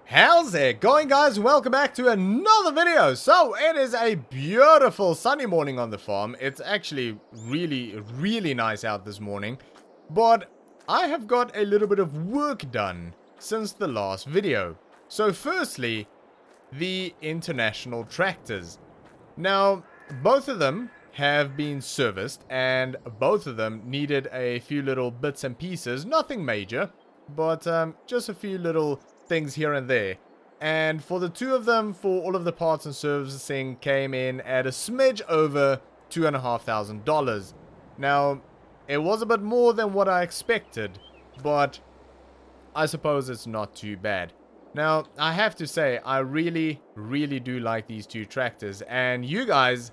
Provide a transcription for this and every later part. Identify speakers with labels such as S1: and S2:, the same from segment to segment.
S1: How's it going, guys? Welcome back to another video. So it is a beautiful sunny morning on the farm. It's actually really nice out this morning, but I have got a little bit of work done since the last video. So firstly, the international tractors. Now both of them have been serviced and both of them needed a few little bits and pieces, nothing major, but just a few little things here and there. And for the two of them, for all of the parts and servicing, came in at a smidge over $2,500. Now, it was a bit more than what I expected, but I suppose it's not too bad. Now, I have to say, I really do like these two tractors, and you guys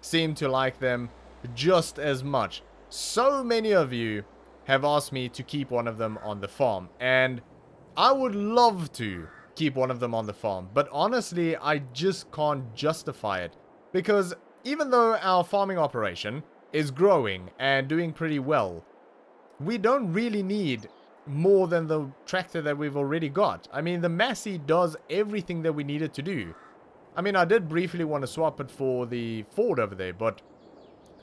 S1: seem to like them just as much. So many of you have asked me to keep one of them on the farm, and I would love to keep one of them on the farm, but honestly, I just can't justify it. Because even though our farming operation is growing and doing pretty well, we don't really need more than the tractor that we've already got. I mean, the Massey does everything that we need it to do. I mean, I did briefly want to swap it for the Ford over there, but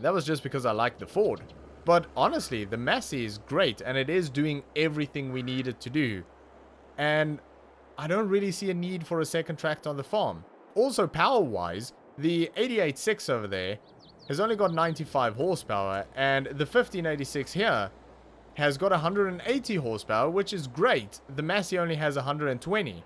S1: that was just because I like the Ford. But honestly, the Massey is great, and it is doing everything we need it to do. And I don't really see a need for a second tractor on the farm. Also, power-wise, the 88.6 over there has only got 95 horsepower, and the 1586 here has got 180 horsepower, which is great. The Massey only has 120.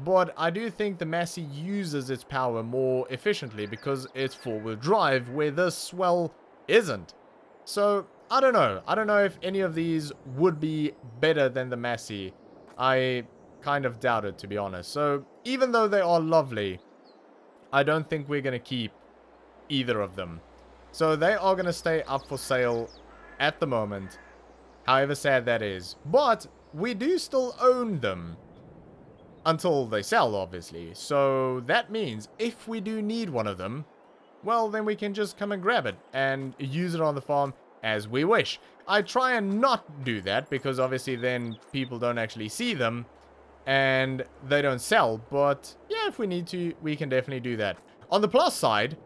S1: But I do think the Massey uses its power more efficiently because it's four-wheel drive, where this, well, isn't. So, I don't know. I don't know if any of these would be better than the Massey. I kind of doubt it, to be honest. So, even though they are lovely, I don't think we're going to keep either of them. So, they are going to stay up for sale at the moment, however sad that is. But, we do still own them until they sell, obviously. So, that means if we do need one of them, well, then we can just come and grab it and use it on the farm as we wish. I try and not do that because obviously then people don't actually see them and they don't sell. But yeah, if we need to, we can definitely do that. On the plus side,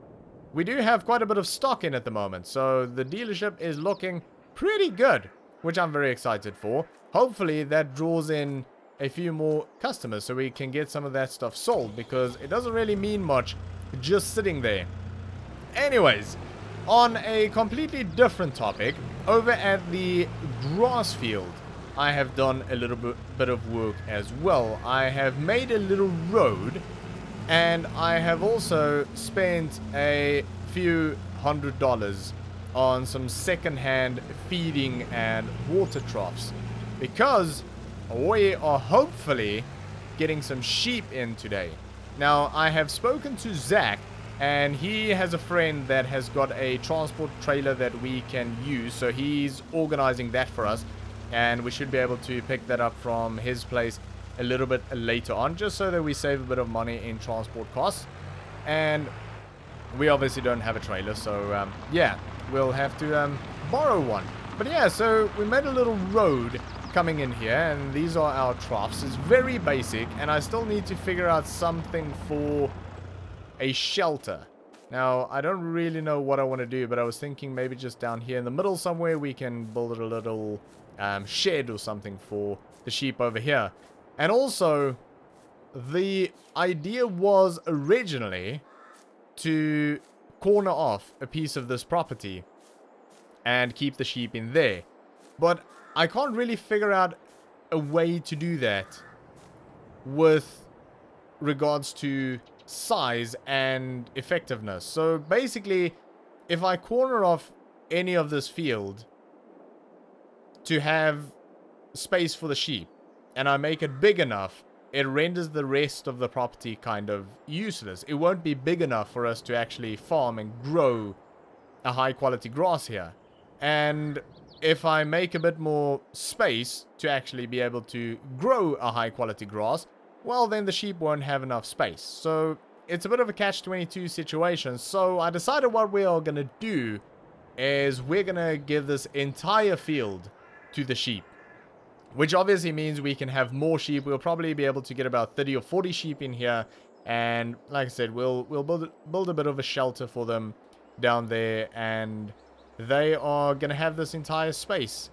S1: we do have quite a bit of stock in at the moment. So the dealership is looking pretty good, which I'm very excited for. Hopefully that draws in a few more customers so we can get some of that stuff sold, because it doesn't really mean much just sitting there. Anyways, on a completely different topic, over at the grass field, I have done a little bit of work as well. I have made a little road, and I have also spent a few $100s on some second-hand feeding and water troughs, because we are hopefully getting some sheep in today. Now, I have spoken to Zach, and he has a friend that has got a transport trailer that we can use, so he's organizing that for us, and we should be able to pick that up from his place a little bit later on, just so that we save a bit of money in transport costs. And we obviously don't have a trailer, so yeah, we'll have to borrow one. But yeah, so we made a little road coming in here, and these are our troughs. It's very basic, and I still need to figure out something for a shelter. Now, I don't really know what I want to do, but I was thinking maybe just down here in the middle somewhere we can build a little shed or something for the sheep over here. And also, the idea was originally to corner off a piece of this property and keep the sheep in there. But I can't really figure out a way to do that with regards to size and effectiveness. So basically, if I corner off any of this field to have space for the sheep, and I make it big enough, it renders the rest of the property kind of useless. It won't be big enough for us to actually farm and grow a high quality grass here. And if I make a bit more space to actually be able to grow a high quality grass, well, then the sheep won't have enough space. So it's a bit of a catch-22 situation. So I decided what we are going to do is we're going to give this entire field to the sheep. which obviously means we can have more sheep. We'll probably be able to get about 30 or 40 sheep in here. And like I said, we'll build a bit of a shelter for them down there. And they are going to have this entire space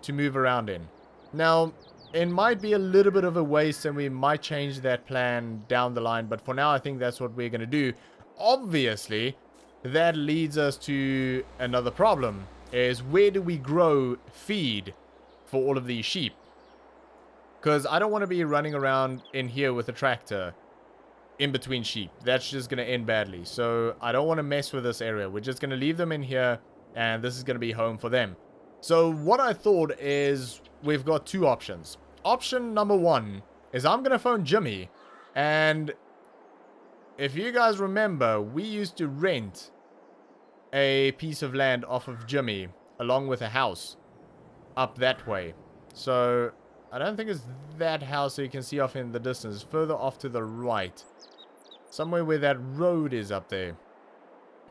S1: to move around in. Now, it might be a little bit of a waste and we might change that plan down the line. But for now, I think that's what we're going to do. Obviously, that leads us to another problem. Is where do we grow feed for all of these sheep? Because I don't want to be running around in here with a tractor in between sheep. That's just going to end badly. So I don't want to mess with this area. We're just going to leave them in here. And this is going to be home for them. So what I thought is we've got two options. Option number one is I'm going to phone Jimmy. And if you guys remember, we used to rent a piece of land off of Jimmy along with a house up that way. So I don't think it's that house that you can see off in the distance. Further off to the right. Somewhere where that road is up there.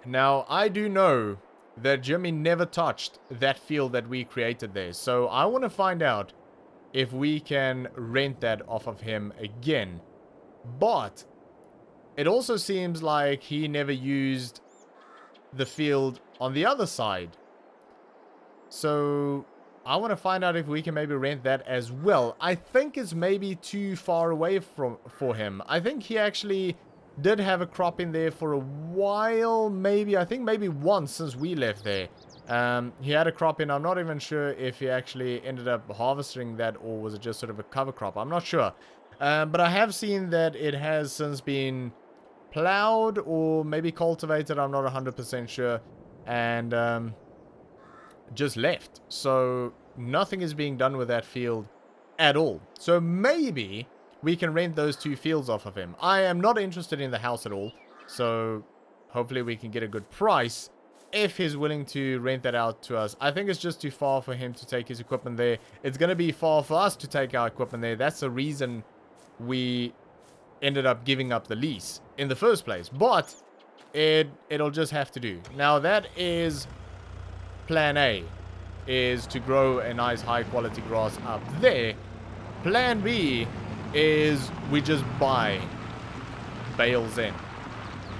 S1: Now, I do know that Jimmy never touched that field that we created there. So I want to find out if we can rent that off of him again. But it also seems like he never used the field on the other side. So I want to find out if we can maybe rent that as well. I think it's maybe too far away for him. I think he actually did have a crop in there for a while, maybe. I think maybe once since we left there. He had a crop in. I'm not even sure if he actually ended up harvesting that or was it just sort of a cover crop. I'm not sure. But I have seen that it has since been plowed or maybe cultivated. I'm not 100% sure. And just left. So nothing is being done with that field at all. So maybe we can rent those two fields off of him. I am not interested in the house at all. So hopefully we can get a good price if he's willing to rent that out to us. I think it's just too far for him to take his equipment there. It's going to be far for us to take our equipment there. That's the reason we ended up giving up the lease in the first place. But it'll just have to do. Now that is plan A, is to grow a nice high quality grass up there. Plan B is we just buy bales in.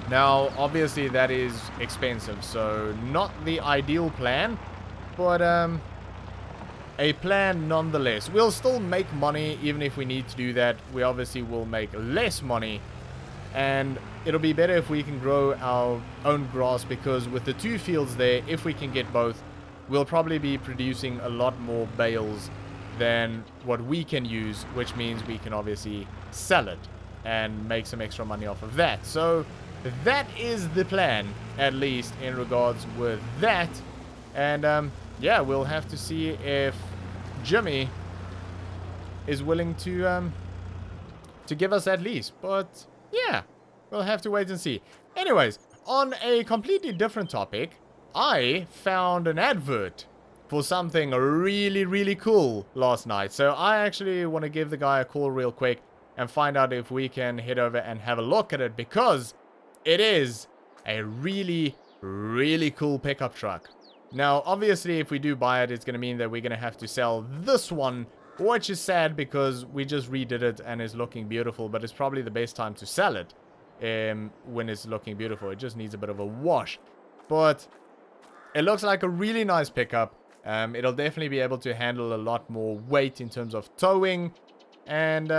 S1: Now obviously that is expensive, so not the ideal plan, but a plan nonetheless. We'll still make money even if we need to do that. We obviously will make less money, and it'll be better if we can grow our own grass, because with the two fields there, if we can get both, we'll probably be producing a lot more bales than what we can use, which means we can obviously sell it and make some extra money off of that. So that is the plan, at least in regards with that. And yeah, we'll have to see if Jimmy is willing to give us that lease. But yeah, we'll have to wait and see. Anyways, on a completely different topic, I found an advert for something really, really cool last night. So I actually want to give the guy a call real quick and find out if we can head over and have a look at it, because it is a really, really cool pickup truck. Now, obviously, if we do buy it, it's going to mean that we're going to have to sell this one, which is sad because we just redid it and it's looking beautiful, but it's probably the best time to sell it when it's looking beautiful. It just needs a bit of a wash. But it looks like a really nice pickup. It'll definitely be able to handle a lot more weight in terms of towing. And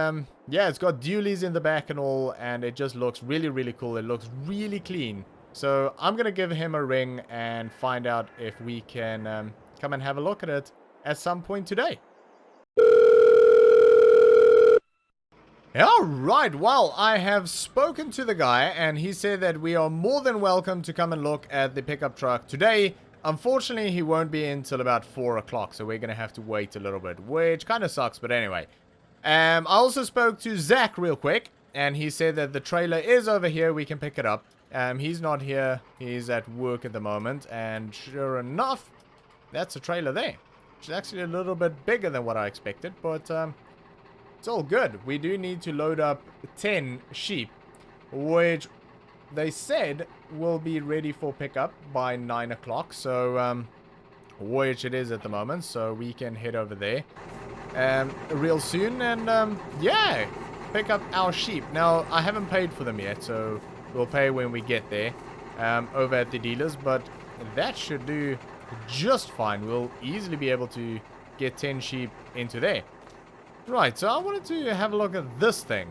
S1: yeah, it's got dualies in the back and all, and it just looks really, really cool. It looks really clean. So I'm going to give him a ring and find out if we can come and have a look at it at some point today. Alright, well, I have spoken to the guy and he said that we are more than welcome to come and look at the pickup truck today. Unfortunately, he won't be in till about 4 o'clock, so we're going to have to wait a little bit, which kind of sucks, but anyway. I also spoke to Zach real quick, and he said that the trailer is over here. We can pick it up. He's not here. He's at work at the moment, and sure enough, that's a trailer there. Which is actually a little bit bigger than what I expected, but it's all good. We do need to load up 10 sheep, which they said will be ready for pickup by 9 o'clock, so which it is at the moment, so we can head over there. real soon. And yeah, pick up our sheep. Now, I haven't paid for them yet, so we'll pay when we get there over at the dealers. But that should do just fine. We'll easily be able to get 10 sheep into there. Right, so I wanted to have a look at this thing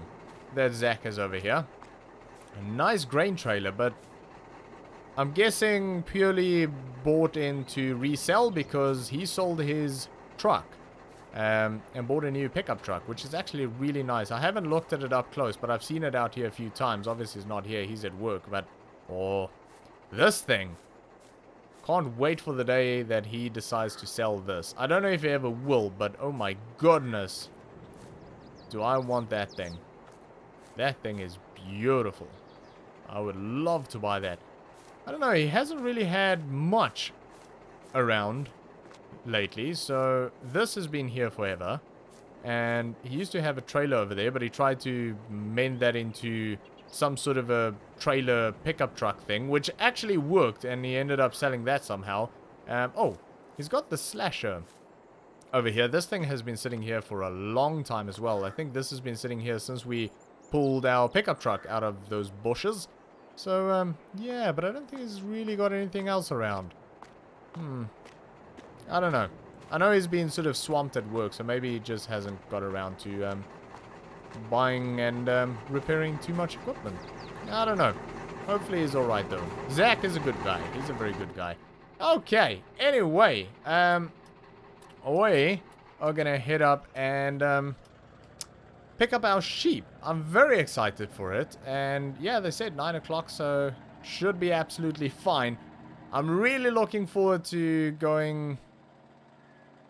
S1: that Zach has over here. A nice grain trailer, but I'm guessing purely bought in to resell because he sold his truck and bought a new pickup truck, which is actually really nice. I haven't looked at it up close, but I've seen it out here a few times. Obviously, he's not here. He's at work, but... oh, this thing. Can't wait for the day that he decides to sell this. I don't know if he ever will, but oh my goodness. Do I want that thing. That thing is beautiful. I would love to buy that. I don't know, he hasn't really had much around lately, so this has been here forever. And he used to have a trailer over there, but he tried to mend that into some sort of a trailer pickup truck thing, which actually worked, and he ended up selling that somehow. Oh, he's got the slasher over here. This thing has been sitting here for a long time as well. I think this has been sitting here since we pulled our pickup truck out of those bushes. So, yeah, but I don't think he's really got anything else around. I don't know. I know he's been sort of swamped at work, so maybe he just hasn't got around to buying and repairing too much equipment. I don't know. Hopefully he's alright, though. Zach is a good guy. He's a very good guy. Okay, anyway, we are gonna head up and pick up our sheep. I'm very excited for it, and yeah, they said 9 o'clock, so should be absolutely fine. I'm really looking forward to going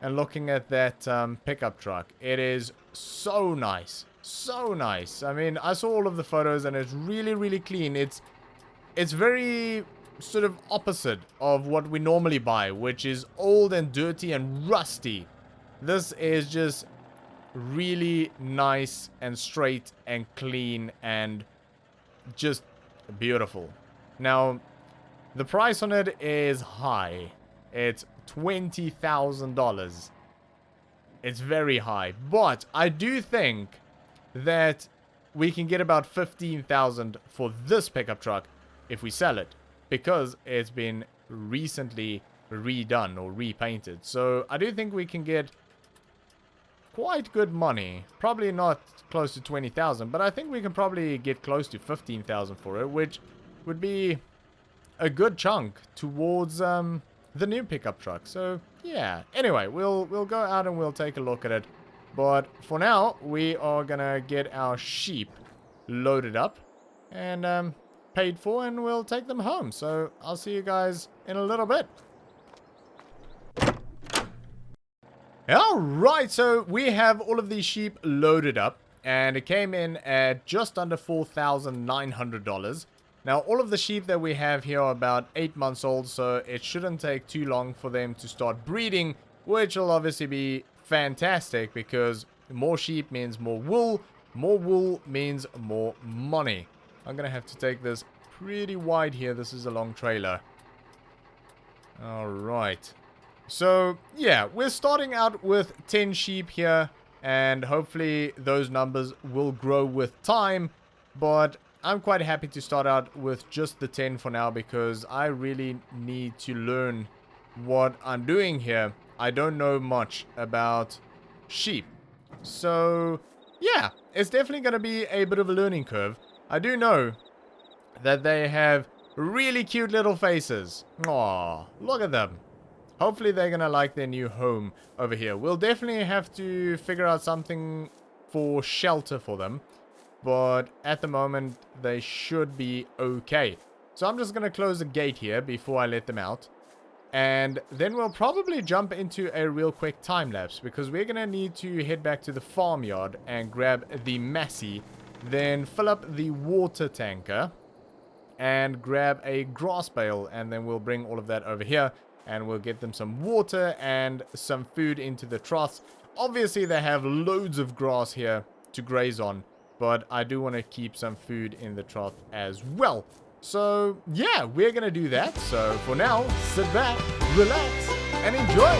S1: and looking at that pickup truck. It is so nice, so nice. I mean, I saw all of the photos, and it's really, really clean. It's very sort of opposite of what we normally buy, which is old and dirty and rusty. This is just really nice and straight and clean and just beautiful. Now, the price on it is high. It's $20,000. It's very high, but I do think that we can get about $15,000 for this pickup truck if we sell it, because it's been recently redone or repainted. So I do think we can get quite good money. Probably not close to 20,000, but I think we can probably get close to 15,000 for it, which would be a good chunk towards the new pickup truck. So yeah, anyway, we'll go out and we'll take a look at it, but for now we are gonna get our sheep loaded up and paid for, and we'll take them home. So I'll see you guys in a little bit. Alright, so we have all of these sheep loaded up, and it came in at just under $4,900. Now, all of the sheep that we have here are about 8 months old, so it shouldn't take too long for them to start breeding, which will obviously be fantastic, because more sheep means more wool means more money. I'm gonna have to take this pretty wide here. This is a long trailer. Alright. So, yeah, we're starting out with 10 sheep here, and hopefully those numbers will grow with time, but I'm quite happy to start out with just the 10 for now, because I really need to learn what I'm doing here. I don't know much about sheep. So, yeah, it's definitely going to be a bit of a learning curve. I do know that they have really cute little faces. Aww, look at them. Hopefully they're going to like their new home over here. We'll definitely have to figure out something for shelter for them, but at the moment they should be okay. So I'm just going to close the gate here before I let them out, and then we'll probably jump into a real quick time lapse, because we're going to need to head back to the farmyard and grab the Massey, then fill up the water tanker and grab a grass bale, and then we'll bring all of that over here and we'll get them some water and some food into the troughs. Obviously they have loads of grass here to graze on, but I do want to keep some food in the trough as well. So yeah, we're gonna do that. So for now, sit back, relax, and enjoy.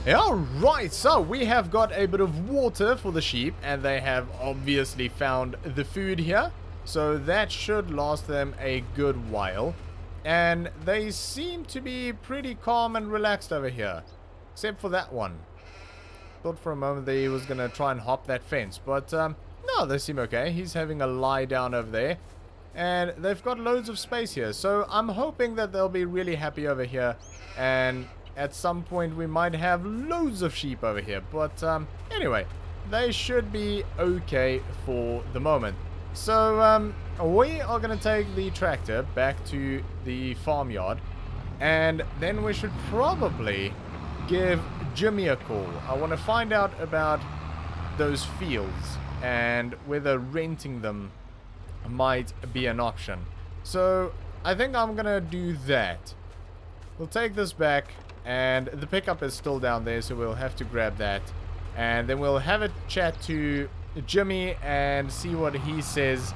S1: Alright, so we have got a bit of water for the sheep, and they have obviously found the food here. So that should last them a good while. And they seem to be pretty calm and relaxed over here. Except for that one. Thought for a moment that he was going to try and hop that fence. But no, they seem okay. He's having a lie down over there. And they've got loads of space here. So I'm hoping that they'll be really happy over here. And at some point we might have loads of sheep over here. But anyway, they should be okay for the moment. So we are going to take the tractor back to the farmyard. And then we should probably give Jimmy a call. I want to find out about those fields and whether renting them might be an option. So I think I'm going to do that. We'll take this back. And the pickup is still down there, so we'll have to grab that. And then we'll have a chat to Jimmy and see what he says.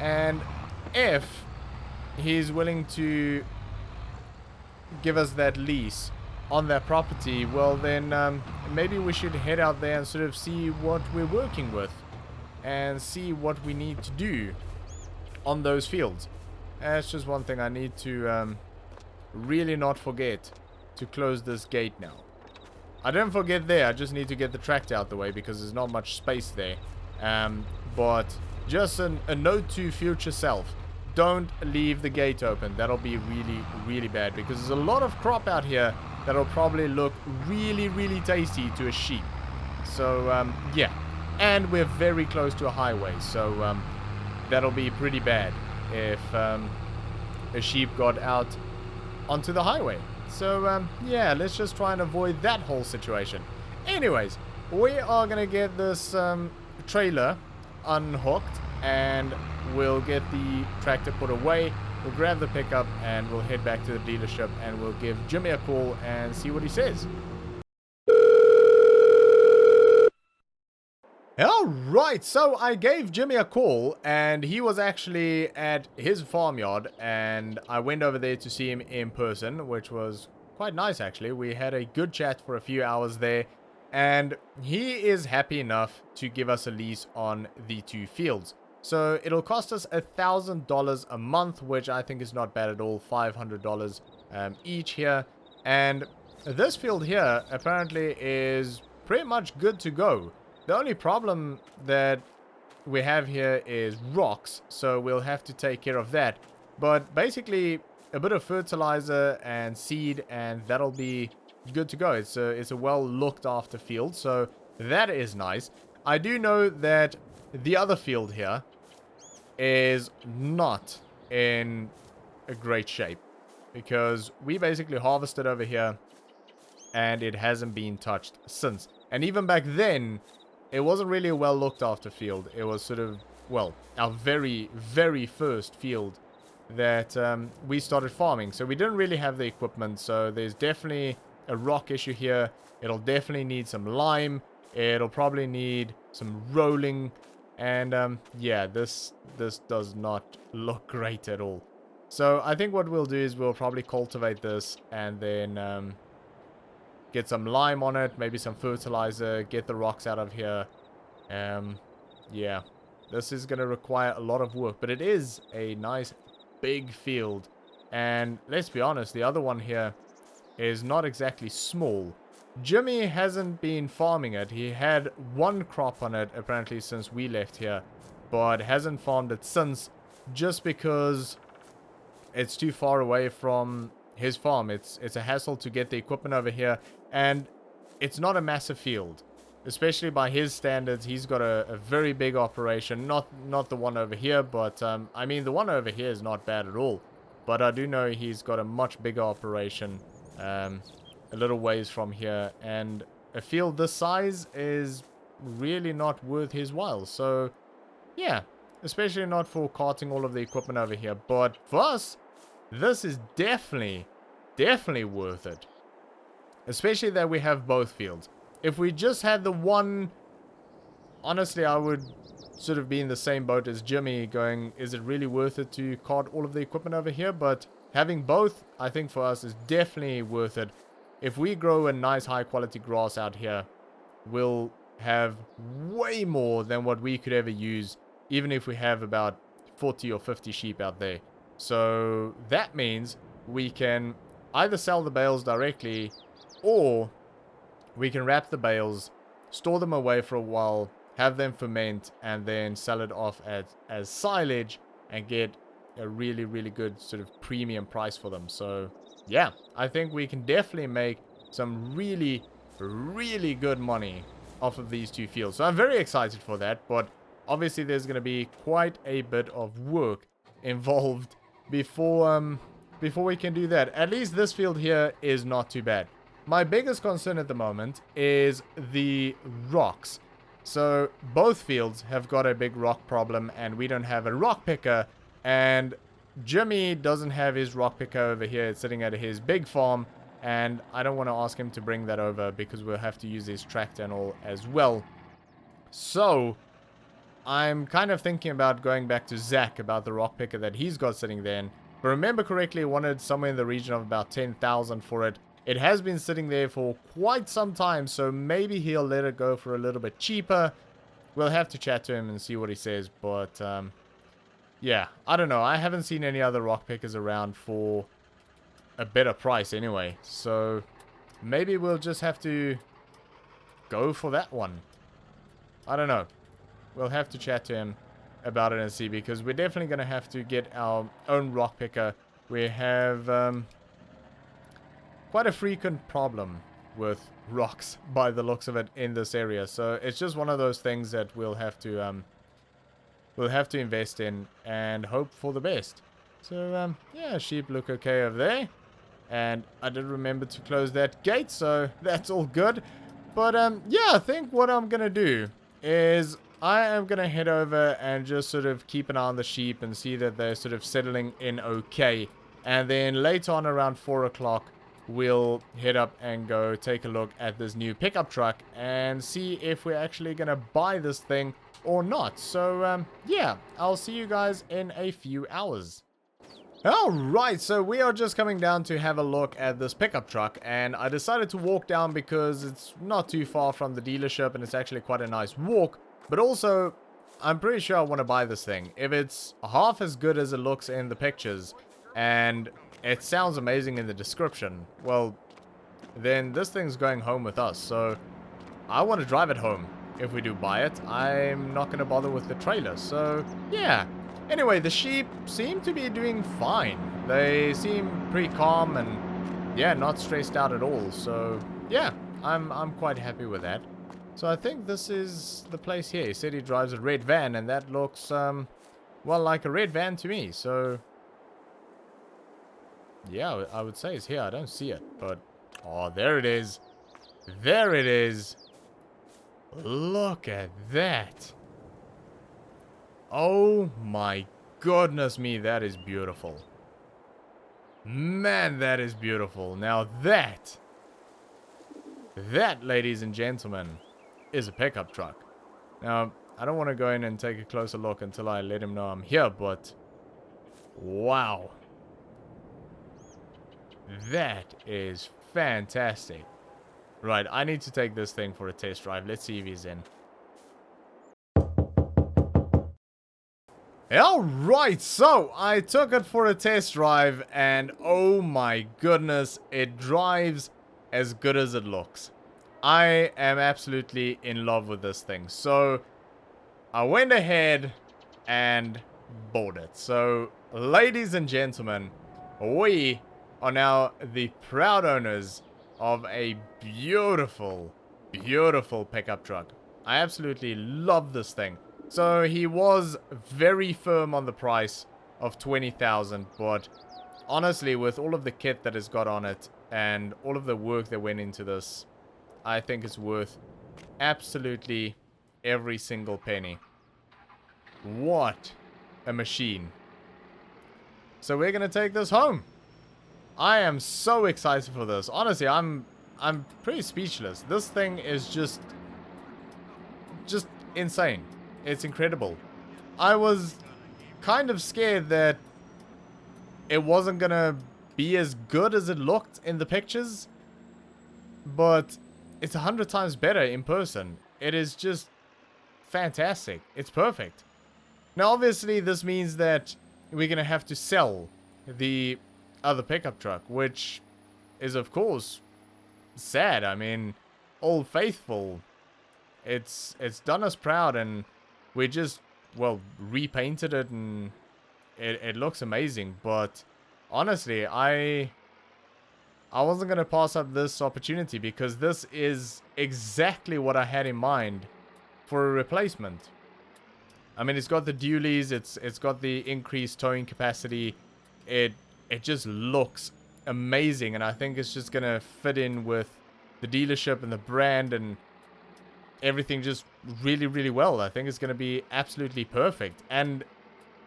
S1: And if he's willing to give us that lease on that property, well then maybe we should head out there and sort of see what we're working with. And see what we need to do on those fields. That's just one thing I need to really not forget. To close this gate now. I didn't forget there. I just need to get the tractor out the way because there's not much space there. But just a note to future self. Don't leave the gate open. That'll be really, really bad because there's a lot of crop out here that'll probably look really, really tasty to a sheep. So, yeah. And we're very close to a highway. So, that'll be pretty bad if a sheep got out onto the highway. So, yeah, let's just try and avoid that whole situation. Anyways, we are going to get this trailer unhooked and we'll get the tractor put away. We'll grab the pickup and we'll head back to the dealership and we'll give Jimmy a call and see what he says. Alright, so I gave Jimmy a call and he was actually at his farmyard and I went over there to see him in person, which was quite nice actually. We had a good chat for a few hours there and he is happy enough to give us a lease on the 2 fields. So it'll cost us $1,000 a month, which I think is not bad at all, $500 each here. And this field here apparently is pretty much good to go. The only problem that we have here is rocks, so we'll have to take care of that. But basically, a bit of fertilizer and seed, and that'll be good to go. It's a well looked after field, so that is nice. I do know that the other field here is not in a great shape because we basically harvested over here and it hasn't been touched since. And even back then, it wasn't really a well looked after field. It was sort of, well, our very, very first field that we started farming. So we didn't really have the equipment. So there's definitely a rock issue here. It'll definitely need some lime. It'll probably need some rolling. And yeah, this does not look great at all. So I think what we'll do is we'll probably cultivate this and then get some lime on it, maybe some fertilizer, get the rocks out of here. Yeah, this is going to require a lot of work, but it is a nice big field. And let's be honest, the other one here is not exactly small. Jimmy hasn't been farming it. He had one crop on it apparently since we left here, but hasn't farmed it since just because it's too far away from his farm. It's a hassle to get the equipment over here, and it's not a massive field, especially by his standards. He's got a very big operation, not the one over here, but I mean the one over here is not bad at all, but I do know he's got a much bigger operation a little ways from here, and a field this size is really not worth his while. So yeah, especially not for carting all of the equipment over here, but for us this is definitely worth it. Especially that we have both fields. If we just had the one, honestly, I would sort of be in the same boat as Jimmy going, is it really worth it to cart all of the equipment over here? But having both, I think for us is definitely worth it. if we grow a nice high quality grass out here, we'll have way more than what we could ever use, even if we have about 40 or 50 sheep out there. So that means we can either sell the bales directly, or we can wrap the bales, store them away for a while, have them ferment, and then sell it off as silage and get a really, really good sort of premium price for them. So yeah, I think we can definitely make some really, really good money off of these two fields. So I'm very excited for that, but obviously there's going to be quite a bit of work involved before we can do that. At least this field here is not too bad. My biggest concern at the moment is the rocks. So both fields have got a big rock problem, and we don't have a rock picker, and Jimmy doesn't have his rock picker over here. It's sitting at his big farm, and I don't want to ask him to bring that over because we'll have to use his tractor and all as well. So I'm kind of thinking about going back to Zach about the rock picker that he's got sitting there. And if I remember correctly, he wanted somewhere in the region of about 10,000 for it. It has been sitting there for quite some time, so maybe he'll let it go for a little bit cheaper. We'll have to chat to him and see what he says, but yeah, I don't know. I haven't seen any other rock pickers around for a better price anyway, so maybe we'll just have to go for that one. I don't know. We'll have to chat to him about it and see, because we're definitely going to have to get our own rock picker. We have quite a frequent problem with rocks by the looks of it in this area, so it's just one of those things that we'll have to invest in and hope for the best. So yeah, sheep look okay over there, and I did remember to close that gate, so that's all good. But yeah, I think what I'm gonna do is I am gonna head over and just sort of keep an eye on the sheep and see that they're sort of settling in okay, and then later on around 4 o'clock we'll head up and go take a look at this new pickup truck and see if we're actually gonna buy this thing or not. So yeah, I'll see you guys in a few hours. Alright, so we are just coming down to have a look at this pickup truck, and I decided to walk down because it's not too far from the dealership and it's actually quite a nice walk, but also I'm pretty sure I want to buy this thing. If it's half as good as it looks in the pictures and it sounds amazing in the description, well, then this thing's going home with us. So I want to drive it home if we do buy it. I'm not going to bother with the trailer. So yeah. Anyway, the sheep seem to be doing fine. They seem pretty calm and yeah, not stressed out at all. So yeah, I'm quite happy with that. So I think this is the place here. He said he drives a red van, and that looks well, like a red van to me. So yeah, I would say it's here. I don't see it, but oh, there it is. There it is. Look at that. Oh my goodness me, that is beautiful. Man, that is beautiful. Now that, ladies and gentlemen, is a pickup truck. Now, I don't want to go in and take a closer look until I let him know I'm here, but wow. That is fantastic. Right, I need to take this thing for a test drive. Let's see if he's in. Alright, so I took it for a test drive, and oh my goodness, it drives as good as it looks. I am absolutely in love with this thing. So I went ahead and bought it. So, ladies and gentlemen, we are now the proud owners of a beautiful, beautiful pickup truck. I absolutely love this thing. So he was very firm on the price of 20,000, but honestly, with all of the kit that it's got on it and all of the work that went into this, I think it's worth absolutely every single penny. What a machine. So we're going to take this home. I am so excited for this. Honestly, I'm pretty speechless. This thing is just insane. It's incredible. I was kind of scared that it wasn't gonna be as good as it looked in the pictures, but it's 100 times better in person. It is just fantastic. It's perfect. Now, obviously, this means that we're going to have to sell the other pickup truck, which is, of course, sad. I mean, Old Faithful, it's done us proud, and we just, well, repainted it, and it looks amazing. But honestly, I wasn't going to pass up this opportunity, because this is exactly what I had in mind for a replacement. I mean, it's got the dualies, it's got the increased towing capacity. It just looks amazing, and I think it's just going to fit in with the dealership and the brand and everything just really, really well. I think it's going to be absolutely perfect, and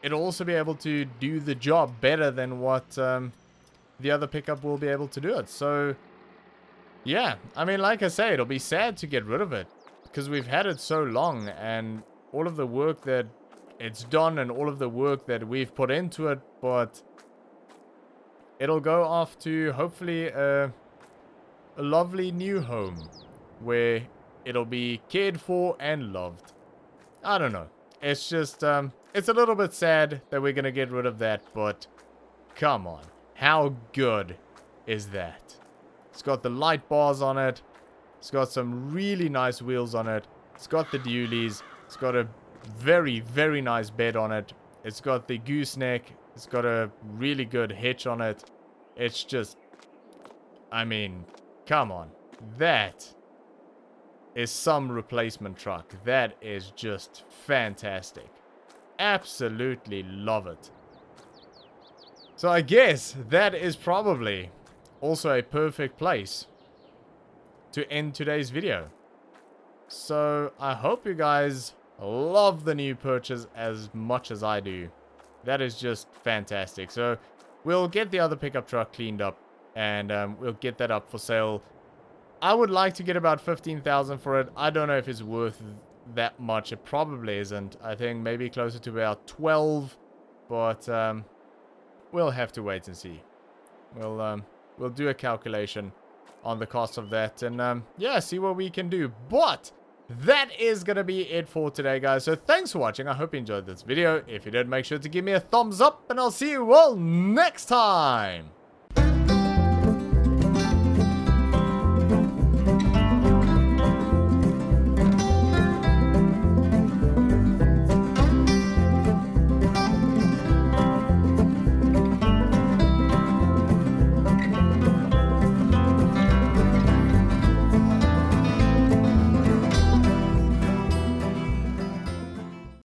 S1: it'll also be able to do the job better than what the other pickup will be able to do it. So yeah, I mean, like I say, it'll be sad to get rid of it, because we've had it so long, and all of the work that it's done and all of the work that we've put into it. But it'll go off to hopefully a lovely new home where it'll be cared for and loved. I don't know. It's just, it's a little bit sad that we're going to get rid of that, but come on. How good is that? It's got the light bars on it. It's got some really nice wheels on it. It's got the dualies. It's got a very, very nice bed on it. It's got the gooseneck. It's got a really good hitch on it. It's just, I mean, come on. That is some replacement truck. That is just fantastic. Absolutely love it. So I guess that is probably also a perfect place to end today's video. So I hope you guys love the new purchase as much as I do. That is just fantastic. So we'll get the other pickup truck cleaned up, and we'll get that up for sale. I would like to get about 15,000 for it. I don't know if it's worth that much. It probably isn't. I think maybe closer to about 12, but we'll have to wait and see. We'll do a calculation on the cost of that, and yeah, see what we can do. But that is gonna be it for today, guys. So thanks for watching. I hope you enjoyed this video. If you did, make sure to give me a thumbs up, and I'll see you all next time.